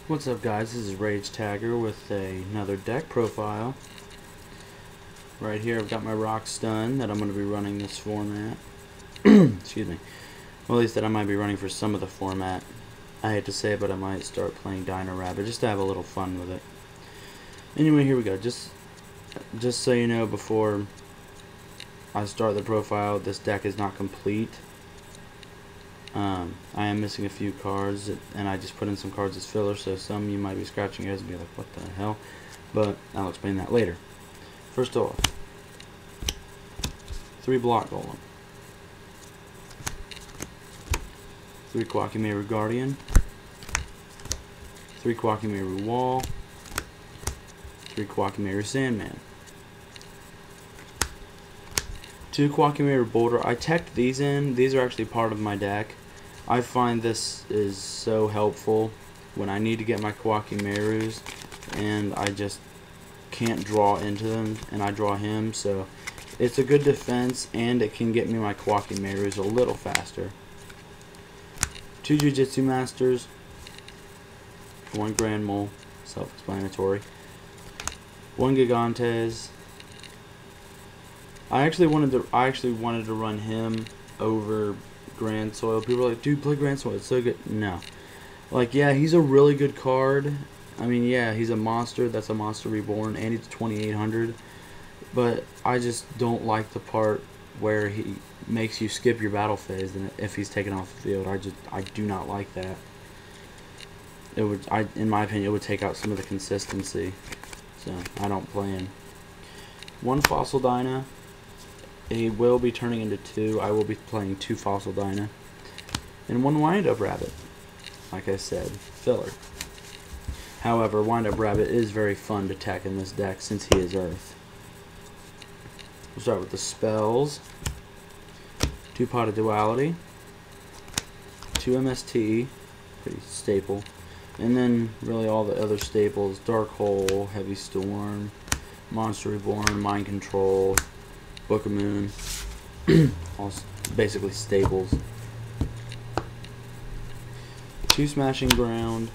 What's up, guys? This is Rage Tagger with another deck profile. Right here I've got my Rock Stun that I'm going to be running this format. Excuse me. Well, at least that I might be running for some of the format. I hate to say it, but I might start playing Dino Rabbit just to have a little fun with it. Anyway, here we go. Just so you know, before I start the profile, this deck is not complete. I am missing a few cards, and I just put in some cards as filler, so some you might be scratching your heads and be like, what the hell? But I'll explain that later. First off, 3 Block Golem, 3 Quackimeru Guardian, 3 Quackimeru Wall, 3 Quackimeru Sandman, 2 Quackimeru Boulder. I teched these in. These are actually part of my deck. I find this is so helpful when I need to get my Quackimerus and I just can't draw into them, and I draw him, so it's a good defense and it can get me my Quackimerus a little faster. 2 Jujitsu Masters, 1 Grand Mole, self-explanatory, 1 Gigantes. I actually wanted to run him over Grand Soil. People are like, dude, play Grand Soil, it's so good. No. Like, yeah, he's a really good card. I mean, yeah, he's a monster. That's a monster reborn, and he's 2800. But I just don't like the part where he makes you skip your battle phase and if he's taken off the field. I do not like that. It would, in my opinion, it would take out some of the consistency. So I don't play him. 1 Fossil Dyna. He will be turning into 2. I will be playing 2 Fossil Dyna. And 1 Wind-Up Rabbit. Like I said, filler. However, Wind-Up Rabbit is very fun to tech in this deck since he is Earth. We'll start with the spells. 2 Pot of Duality. 2 MST. Pretty staple. And then really all the other staples. Dark Hole, Heavy Storm, Monster Reborn, Mind Control, Book of Moon, all basically staples. 2 Smashing Ground,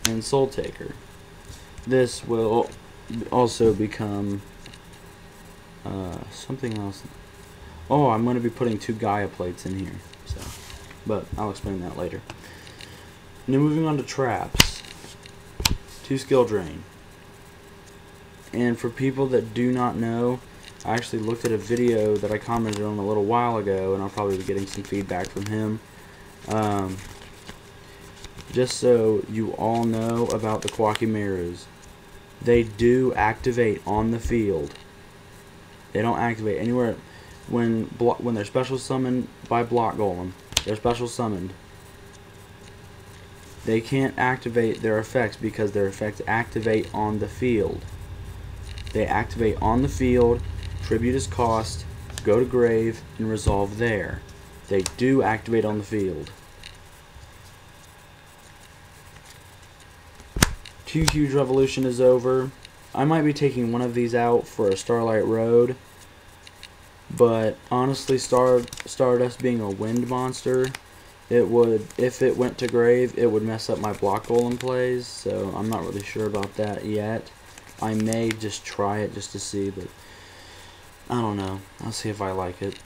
and Soul Taker. This will also become something else. Oh, I'm going to be putting 2 Gaia plates in here, so, but I'll explain that later. Now moving on to traps. 2 Skill Drain. And for people that do not know, I actually looked at a video that I commented on a little while ago, and I'll probably be getting some feedback from him. Just so you all know about the Quackimerus, they do activate on the field. They don't activate anywhere. When they're special summoned by Block Golem, they're special summoned. They can't activate their effects because their effects activate on the field. They activate on the field, tribute is cost, go to grave, and resolve there. They do activate on the field. 2 Huge Revolution is over. I might be taking one of these out for a Starlight Road, but honestly, Stardust being a wind monster, it would, if it went to grave, it would mess up my Block Golem plays, so I'm not really sure about that yet. I may just try it just to see, but I don't know. I'll see if I like it.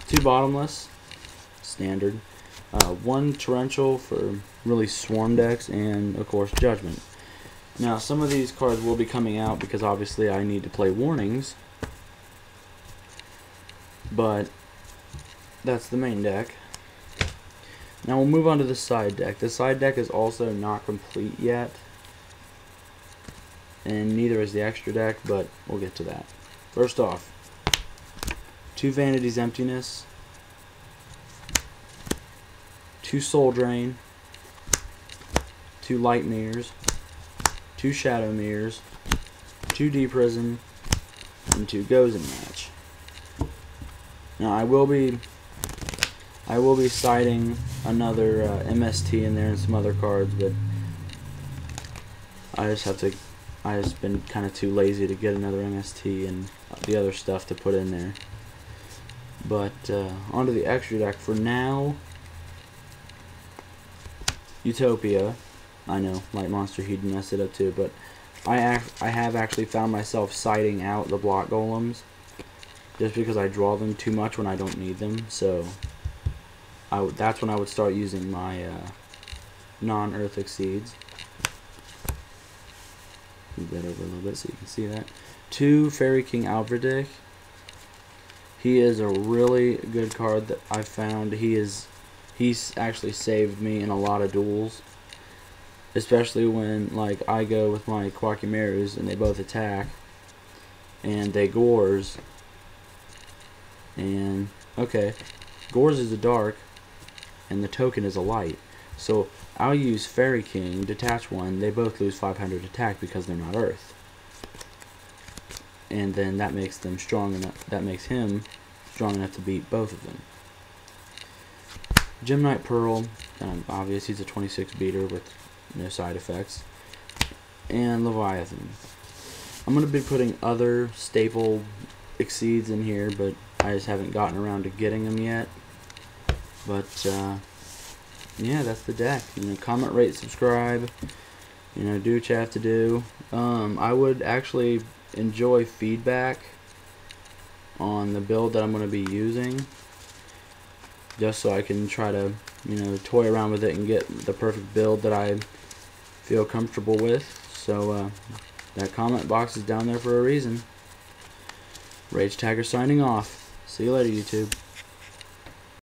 2 Bottomless, standard. 1 Torrential for really swarm decks, and of course Judgment. Now some of these cards will be coming out because obviously I need to play Warnings, but that's the main deck. Now we'll move on to the side deck. The side deck is also not complete yet, and neither is the extra deck, but we'll get to that. First off, 2 Vanity's Emptiness, 2 Soul Drain, 2 Light Mirrors, 2 Shadow Mirrors, 2 Deep Prison, and 2 Gozen Match. Now I will be citing another MST in there and some other cards, but I just been kind of too lazy to get another MST and the other stuff to put in there. But onto the extra deck for now. Utopia. I know, Light Monster, he'd mess it up too, but I have actually found myself sighting out the block golems just because I draw them too much when I don't need them. So that's when I would start using my non-earth exceeds. Move that over a little bit so you can see that. 2 Fairy King Alverdick. He is a really good card that I found. He's actually saved me in a lot of duels, especially when like I go with my Quackimerus and they both attack and they gores, and okay, gores is a dark and the token is a light, so I'll use Fairy King, detach 1, they both lose 500 attack because they're not earth, and then that makes them strong enough, that makes him strong enough to beat both of them. Gemnite Pearl, obvious, he's a 26 beater with no side effects. And Leviathan. I'm going to be putting other staple exceeds in here, but I just haven't gotten around to getting them yet. But, yeah, that's the deck. You know, comment, rate, subscribe. You know, do what you have to do. I would actually enjoy feedback on the build that I'm going to be using, just so I can try to, you know, toy around with it and get the perfect build that I feel comfortable with. So that comment box is down there for a reason. Rage Tagger signing off. See you later, YouTube.